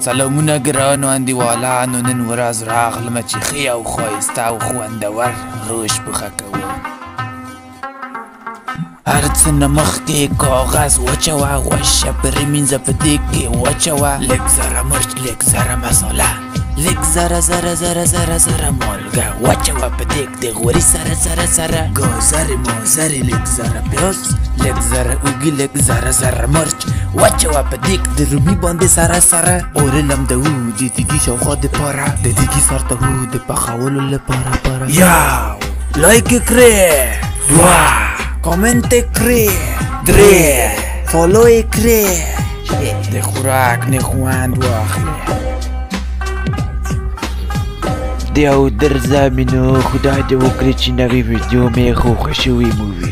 سلامونه ګرانو انډیوالانو، نن ورځ راغلمه چې ښې او ښایسته او خوندور روش پوښه کوو. هر څه نه مخکې کاغذ واچوه، غوښه پرېمینځه په دیګ کې واچوه، لږ ذره مرچ، لږ ذره مساله، لږ ذره ذره ذره ذره ذره مالګه واچوه په دیګ د غوري سره سره سره، ګازرې مازرې، لږ ذره پیاز، لږ ذره اوږې، لږ ذره ذره مرچ واچوه په دیګ د رومي باندې سره سره. اور لمدوو د دیګي شاوخوا دپاره، د دیګي سر ته وو د پخولو لپاره. یو لایک یې کړې، دوه کامنت یې کړې، درې فالو یې کړې، د خوراک نه خوند واخلې. د او در زمینو خدای دې وکړي چې نوې ویډیو مې خوښه شوې مووي